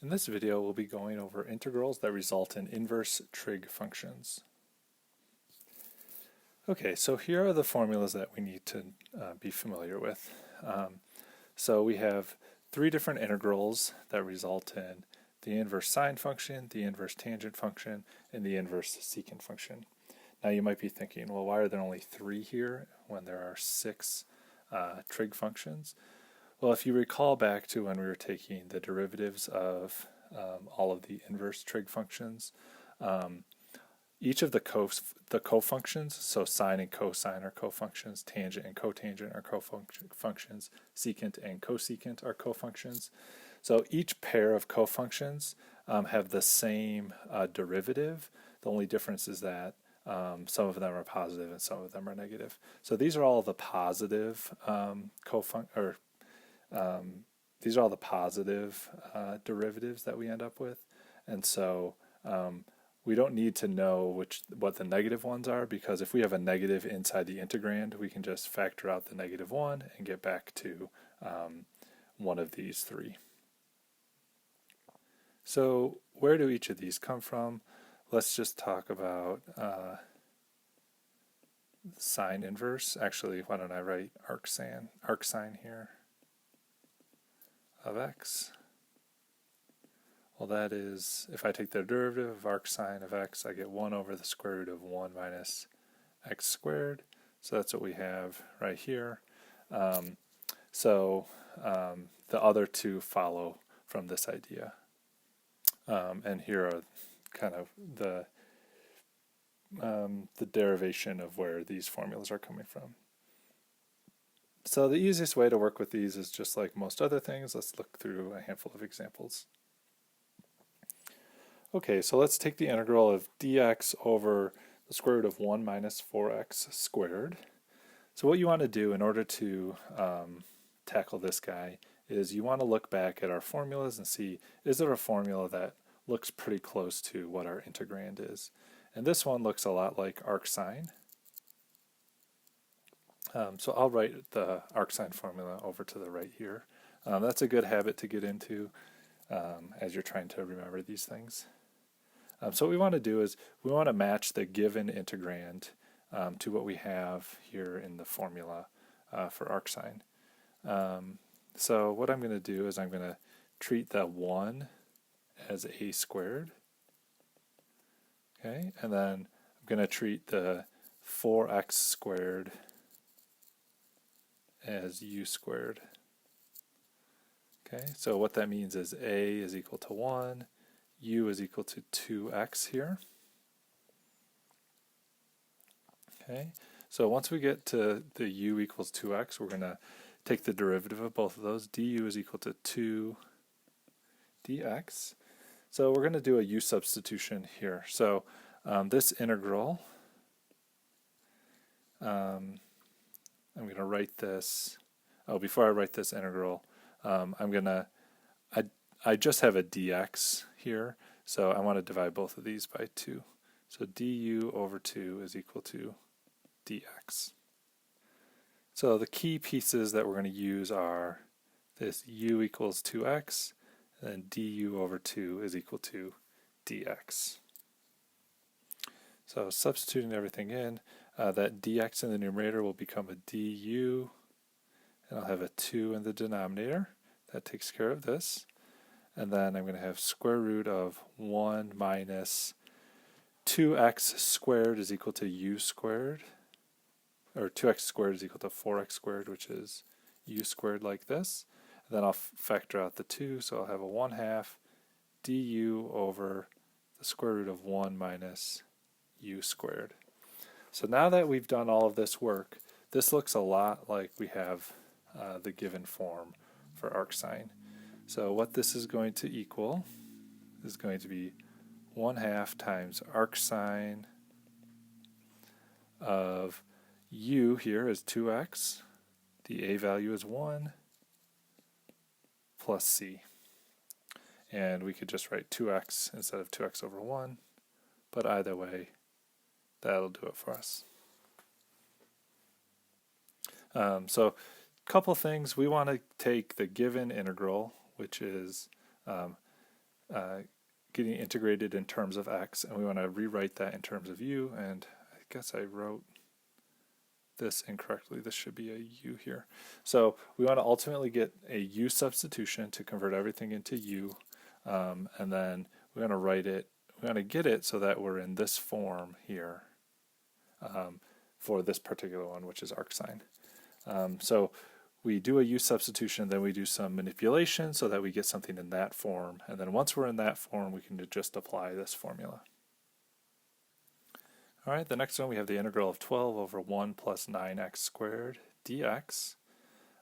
In this video, we'll be going over integrals that result in inverse trig functions. Okay, so here are the formulas that we need to be familiar with. So we have three different integrals that result in the inverse sine function, the inverse tangent function, and the inverse secant function. Now you might be thinking, well, why are there only three here when there are six trig functions? Well, if you recall back to when we were taking the derivatives of all of the inverse trig functions, each of the cofunctions, so sine and cosine are cofunctions, tangent and cotangent are cofunctions, secant and cosecant are cofunctions. So each pair of cofunctions have the same derivative. The only difference is that some of them are positive and some of them are negative. So these are all the positive these are all the positive derivatives that we end up with, and so we don't need to know what the negative ones are, because if we have a negative inside the integrand, we can just factor out the negative one and get back to one of these three. So where do each of these come from? Let's just talk about sine inverse. Actually, why don't I write arc sine here of x. Well, that is, if I take the derivative of arc sine of x, I get 1 over the square root of 1 minus x squared. So that's what we have right here. The other two follow from this idea. And here are kind of the derivation of where these formulas are coming from. So the easiest way to work with these is just like most other things. Let's look through a handful of examples. Okay, so let's take the integral of dx over the square root of 1 minus 4x squared. So what you want to do in order to tackle this guy is you want to look back at our formulas and see, is there a formula that looks pretty close to what our integrand is? And this one looks a lot like arc sine. So I'll write the arc sine formula over to the right here. That's a good habit to get into as you're trying to remember these things. So what we want to do is we want to match the given integrand to what we have here in the formula for arc sine. So what I'm going to do is I'm going to treat the 1 as a squared. Okay, and then I'm going to treat the 4x squared as u squared. Okay, so what that means is a is equal to 1, u is equal to 2x here. Okay, so once we get to the u equals 2x, we're going to take the derivative of both of those. Du is equal to 2 dx. So we're going to do a u substitution here. So this integral, I'm going to write this. Oh, before I write this integral, I just have a dx here, so I want to divide both of these by 2. So du over 2 is equal to dx. So the key pieces that we're going to use are this u equals 2x, and then du over 2 is equal to dx. So substituting everything in, that dx in the numerator will become a du, and I'll have a 2 in the denominator. That takes care of this. And then I'm going to have square root of 1 minus 2x squared is equal to u squared, or 2x squared is equal to 4x squared, which is u squared like this. And then I'll factor out the 2, so I'll have a 1/2 du over the square root of 1 minus u squared. So now that we've done all of this work, this looks a lot like we have the given form for arc sine. So what this is going to equal is going to be 1/2 times arc sine of u here is 2x, the a value is 1, plus c. And we could just write 2x instead of 2x over 1, but either way, that'll do it for us. So a couple things. We want to take the given integral, which is getting integrated in terms of x, and we want to rewrite that in terms of u, and I guess I wrote this incorrectly. This should be a u here. So we want to ultimately get a u substitution to convert everything into u, and then we want to write it, we want to get it so that we're in this form here for this particular one, which is arcsine. So we do a u substitution, then we do some manipulation so that we get something in that form, and then once we're in that form we can just apply this formula. Alright, the next one we have the integral of 12 over 1 plus 9x squared dx.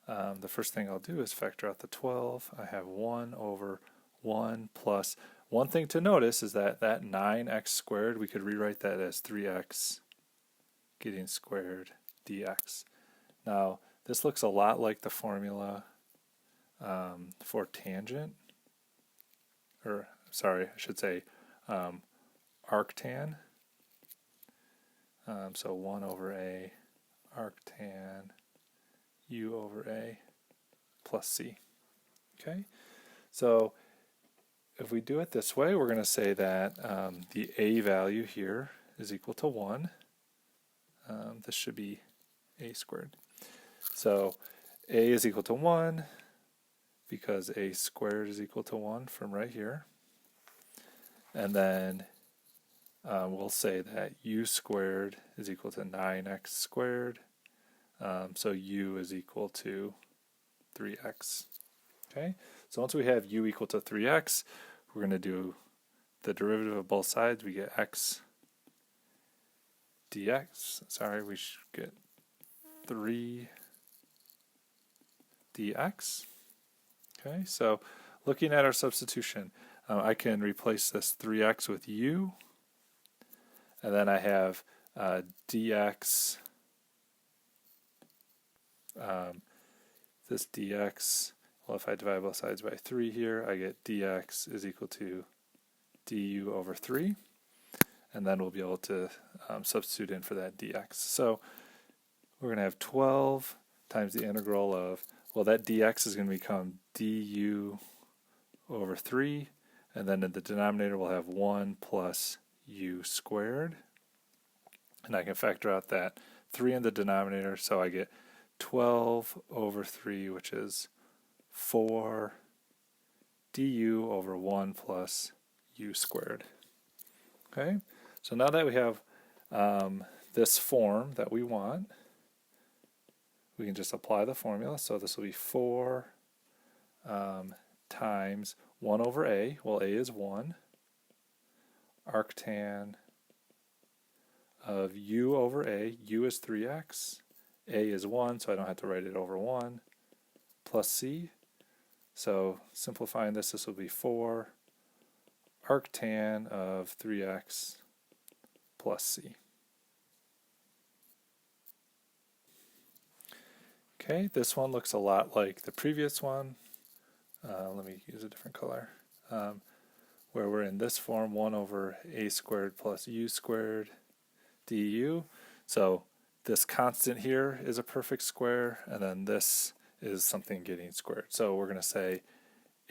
The first thing I'll do is factor out the 12. I have 1 over 1 plus, one thing to notice is that that 9x squared, we could rewrite that as 3x getting squared dx. Now this looks a lot like the formula for tangent, or sorry, I should say arctan. So 1 over a arctan u over a plus c. Okay, so if we do it this way, we're going to say that the a value here is equal to 1. This should be a squared. So a is equal to 1 because a squared is equal to 1 from right here. And then we'll say that u squared is equal to 9x squared. So u is equal to 3x. Okay, so once we have u equal to 3x, we're going to do the derivative of both sides. We get x dx. Sorry, we should get 3 dx. Okay, so looking at our substitution, I can replace this 3x with u, and then I have dx, this dx, well, if I divide both sides by 3 here, I get dx is equal to du over 3, and then we'll be able to substitute in for that dx. So we're going to have 12 times the integral of, well, that dx is going to become du over 3, and then in the denominator we'll have 1 plus u squared, and I can factor out that 3 in the denominator, so I get 12 over 3, which is 4 du over 1 plus u squared. Okay, so now that we have this form that we want, we can just apply the formula. So this will be 4 times 1 over a, well, a is 1, arctan of u over a, u is 3x, a is 1, so I don't have to write it over 1, plus c. So simplifying this, this will be 4 arctan of 3x plus c. Okay, this one looks a lot like the previous one. Let me use a different color. Where we're in this form, 1 over a squared plus u squared du. So this constant here is a perfect square, and then this is something getting squared. So we're going to say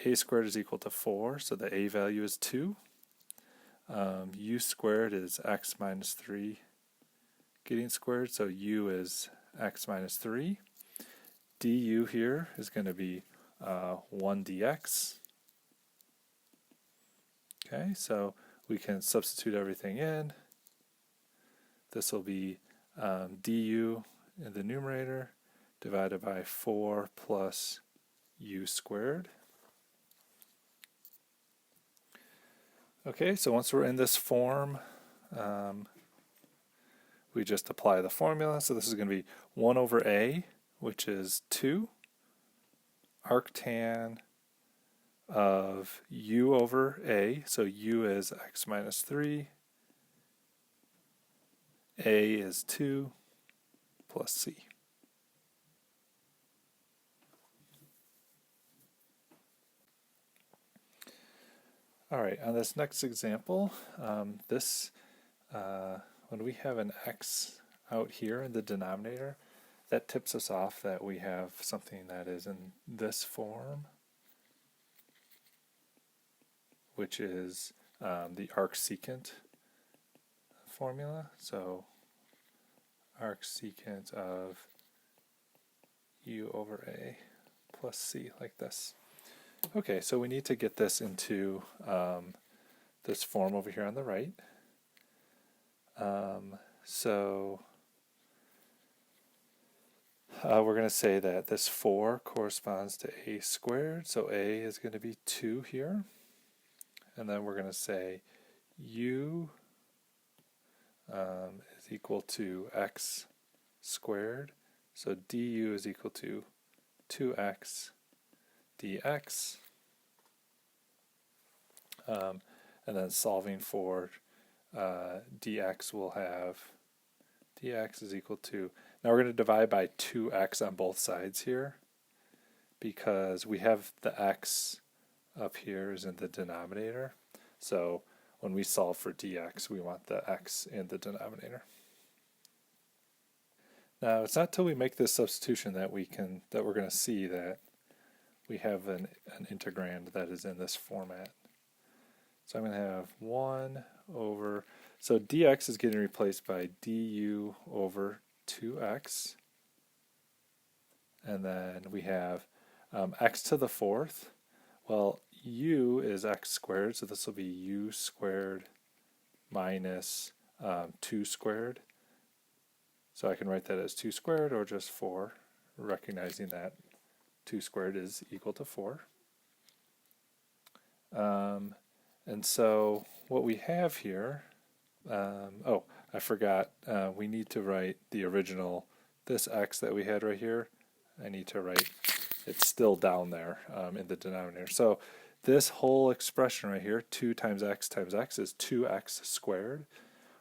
a squared is equal to 4, so the a value is 2. U squared is x minus 3 getting squared, so u is x minus 3. Du here is going to be 1 dx. Okay, so we can substitute everything in. This will be du in the numerator divided by 4 plus u squared. Okay, so once we're in this form, we just apply the formula. So this is going to be 1 over a, which is 2, arctan of u over a, so u is x minus 3, a is 2, plus c. Alright, on this next example, when we have an x out here in the denominator, that tips us off that we have something that is in this form, which is the arc secant formula. So arc secant of u over a plus c, like this. Okay, so we need to get this into this form over here on the right. We're going to say that this 4 corresponds to a squared, so a is going to be 2 here. And then we're going to say u is equal to x squared, so du is equal to 2x dx. And then solving for dx, we'll have dx is equal to, now we're going to divide by 2x on both sides here, because we have the x up here is in the denominator. So when we solve for dx, we want the x in the denominator. Now it's not till we make this substitution that we're going to see that we have an integrand that is in this format. So I'm going to have 1 over, so dx is getting replaced by du over 2x, and then we have x to the 4th. Well, u is x squared, so this will be u squared minus 2 squared. So I can write that as 2 squared or just 4, recognizing that 2 squared is equal to 4. And so what we have here, oh, I forgot, we need to write the original, this x that we had right here, I need to write, it's still down there in the denominator. So this whole expression right here, 2 times x is 2x squared.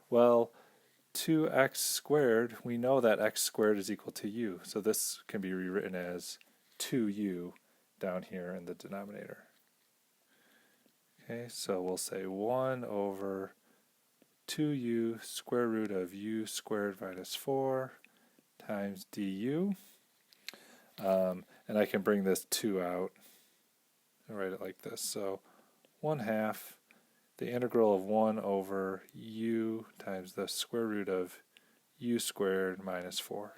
Well, 2x squared, we know that x squared is equal to u, so this can be rewritten as 2u down here in the denominator. Okay, so we'll say 1 over 2u square root of u squared minus 4 times du. And I can bring this 2 out and write it like this. So 1/2 the integral of 1 over u times the square root of u squared minus 4.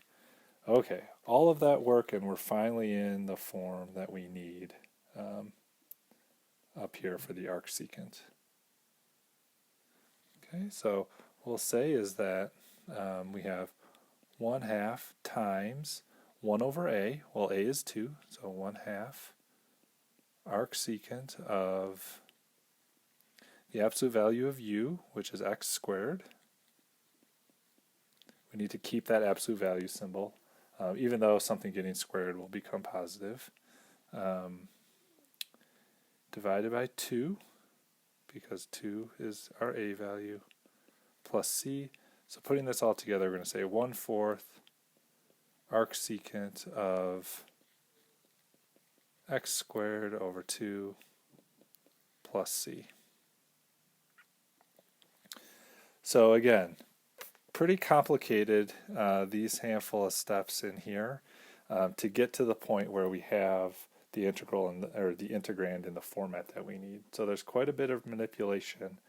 Okay, all of that work, and we're finally in the form that we need up here for the arc secant. Okay, so what we'll say is that we have 1/2 times 1 over a, well a is 2, so 1/2 arc secant of the absolute value of u, which is x squared. We need to keep that absolute value symbol, even though something getting squared will become positive. Divided by 2, because 2 is our a value, plus c. So putting this all together, we're going to say 1/4 arc secant of x squared over 2 plus c. So again, pretty complicated, these handful of steps in here to get to the point where we have the integral or the integrand in the format that we need. So there's quite a bit of manipulation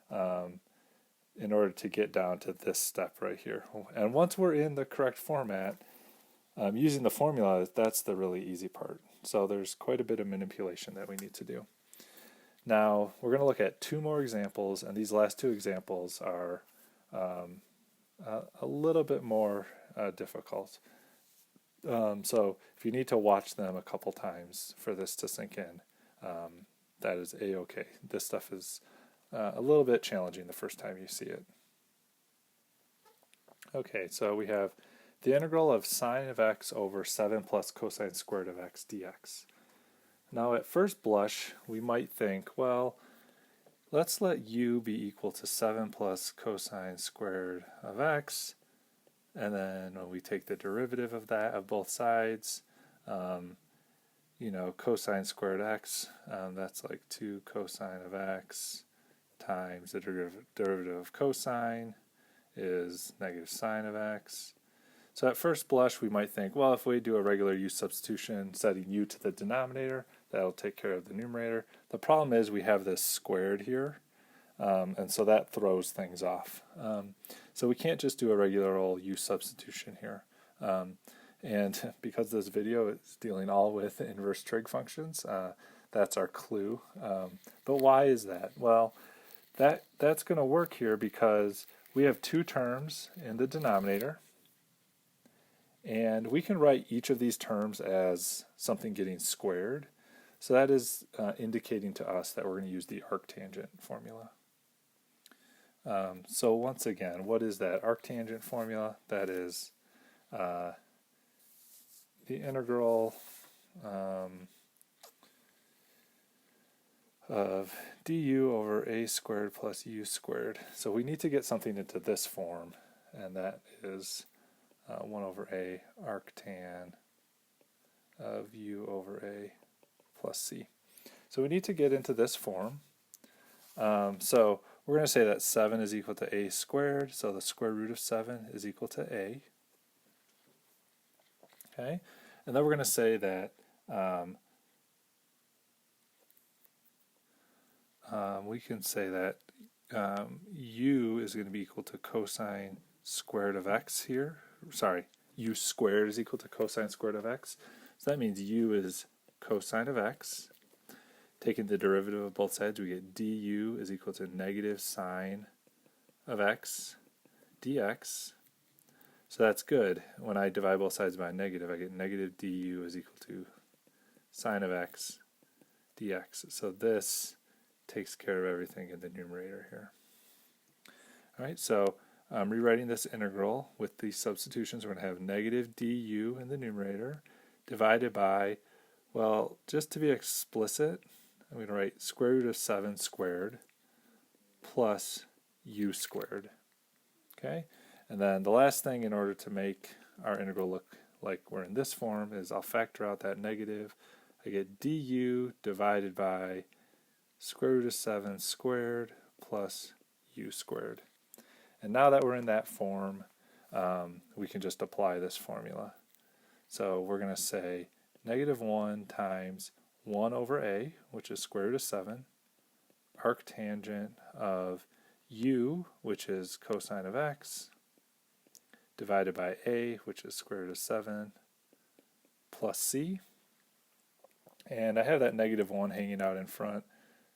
in order to get down to this step right here. And once we're in the correct format, using the formula, that's the really easy part. So there's quite a bit of manipulation that we need to do. Now we're going to look at 2 more examples, and these last 2 examples are a little bit more difficult. So if you need to watch them a couple times for this to sink in, that is a-okay. This stuff is a little bit challenging the first time you see it. Okay, so we have the integral of sine of x over 7 plus cosine squared of x dx. Now at first blush, we might think, well, let's let u be equal to 7 plus cosine squared of x, and then when we take the derivative of that of both sides, cosine squared x, that's like 2 cosine of x times the derivative of cosine is negative sine of x. So at first blush we might think, well, if we do a regular u substitution setting u to the denominator, That'll take care of the numerator. The problem is we have this squared here, and so that throws things off. So we can't just do a regular old u substitution here. And because this video is dealing all with inverse trig functions, that's our clue. But why is that? Well, that's going to work here because we have two terms in the denominator, and we can write each of these terms as something getting squared. So that is indicating to us that we're going to use the arctangent formula. So once again, what is that arctangent formula? That is the integral of du over a squared plus u squared. So we need to get something into this form, and that is 1 over a arctan of u over a plus c. So we need to get into this form. So we're going to say that 7 is equal to a squared, so the square root of 7 is equal to a. Okay, and then we're going to say that we can say that u is going to be equal to cosine squared of x here. Sorry, u squared is equal to cosine squared of x. So that means u is cosine of x. Taking the derivative of both sides, we get du is equal to negative sine of x dx. So that's good. When I divide both sides by a negative, I get negative du is equal to sine of x dx. So this takes care of everything in the numerator here. All right, so I'm rewriting this integral with these substitutions. We're going to have negative du in the numerator divided by, well, just to be explicit, I'm going to write square root of 7 squared plus u squared. Okay, and then the last thing in order to make our integral look like we're in this form is I'll factor out that negative. I get du divided by square root of 7 squared plus u squared. And now that we're in that form, we can just apply this formula. So we're going to say negative 1 times 1 over a, which is square root of 7, arctangent of u, which is cosine of x, divided by a, which is square root of 7, plus c. And I have that negative 1 hanging out in front,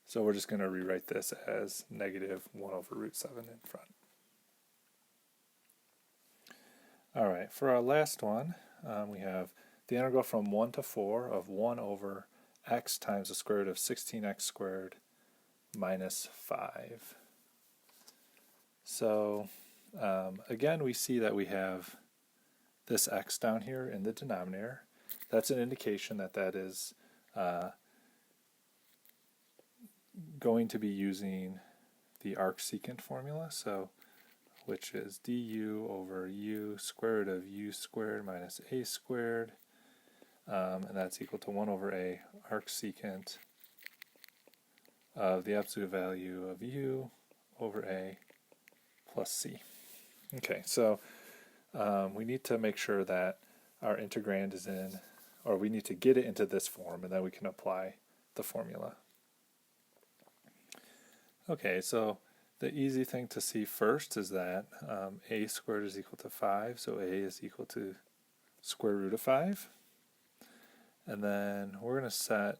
so we're just going to rewrite this as negative 1 over root 7 in front. Alright, for our last one, we have the integral from 1 to 4 of 1 over x times the square root of 16x squared minus 5. So again, we see that we have this x down here in the denominator. That's an indication that that is going to be using the arc secant formula, so which is du over u square root of u squared minus a squared, and that's equal to 1 over a arc secant of the absolute value of u over a plus c. Okay, so we need to make sure that our integrand is in, or we need to get it into this form, and then we can apply the formula. Okay, so the easy thing to see first is that a squared is equal to 5, so a is equal to square root of 5. And then we're going to set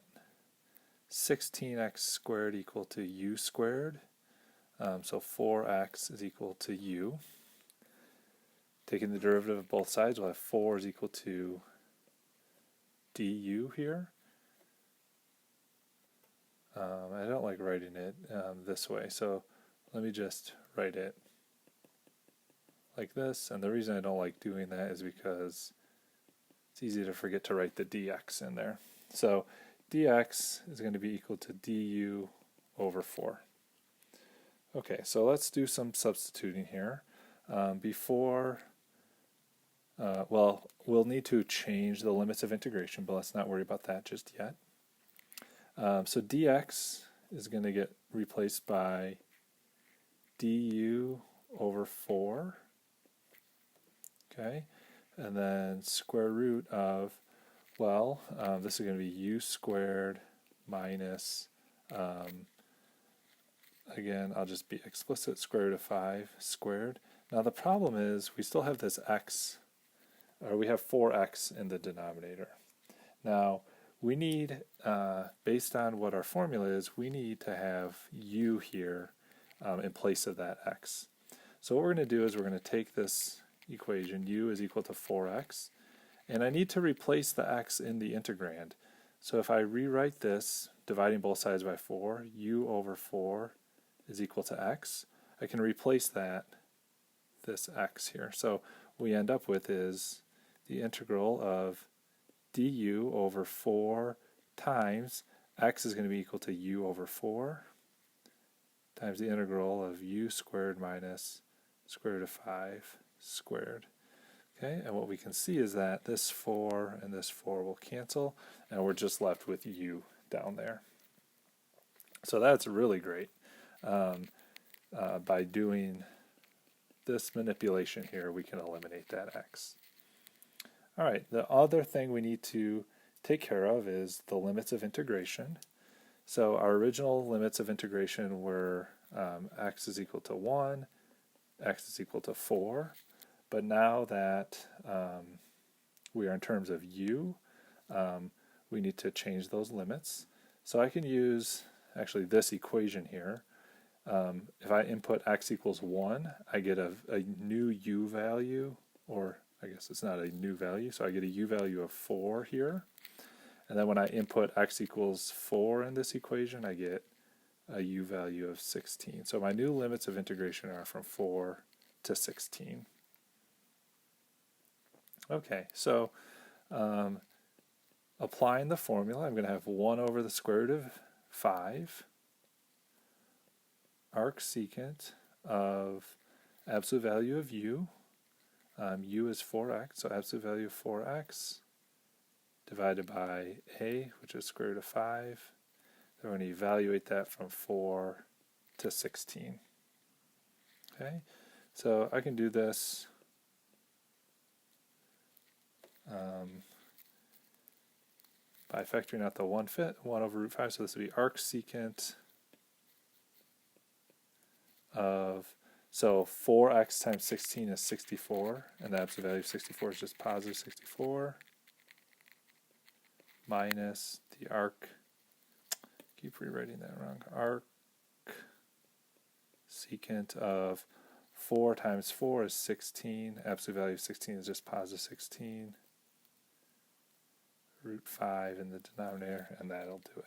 16x squared equal to u squared. So 4x is equal to u. Taking the derivative of both sides, we'll have 4 is equal to du here. I don't like writing it this way, so let me just write it like this. And the reason I don't like doing that is because it's easy to forget to write the dx in there. So dx is going to be equal to du over 4. Okay, so let's do some substituting here. Well, we'll need to change the limits of integration, but let's not worry about that just yet. So dx is going to get replaced by du over 4, okay, and then square root of, well, this is going to be u squared minus, again, I'll just be explicit, square root of 5 squared. Now the problem is we still have this x, or we have 4x in the denominator. Now we need, based on what our formula is, we need to have u here in place of that x. So what we're going to do is we're going to take this equation, u is equal to 4x, and I need to replace the x in the integrand. So if I rewrite this, dividing both sides by 4, u over 4 is equal to x, I can replace this x here. So what we end up with is the integral of du over 4 times x is going to be equal to u over 4 times the integral of u squared minus square root of 5 squared. Okay, and what we can see is that this 4 and this 4 will cancel, and we're just left with u down there. So that's really great. By doing this manipulation here, we can eliminate that x. All right, the other thing we need to take care of is the limits of integration. So our original limits of integration were x is equal to 1, x is equal to 4, but now that we are in terms of u, we need to change those limits. So I can use actually this equation here. If I input x equals 1, I get a new u value, or I guess it's not a new value, so I get a u value of 4 here. And then when I input x equals 4 in this equation, I get a u value of 16. So my new limits of integration are from 4 to 16. Okay, so applying the formula, I'm going to have 1 over the square root of 5 arc secant of absolute value of u. U is 4x, so absolute value of 4x divided by a, which is square root of 5. Then we're going to evaluate that from 4 to 16. Okay, so I can do this by factoring out the 1 over root 5, so this would be arc secant of, so 4x times 16 is 64, and the absolute value of 64 is just positive 64, minus the arc, keep rewriting that wrong, arc secant of 4 times 4 is 16, absolute value of 16 is just positive 16, root 5 in the denominator, and that'll do it.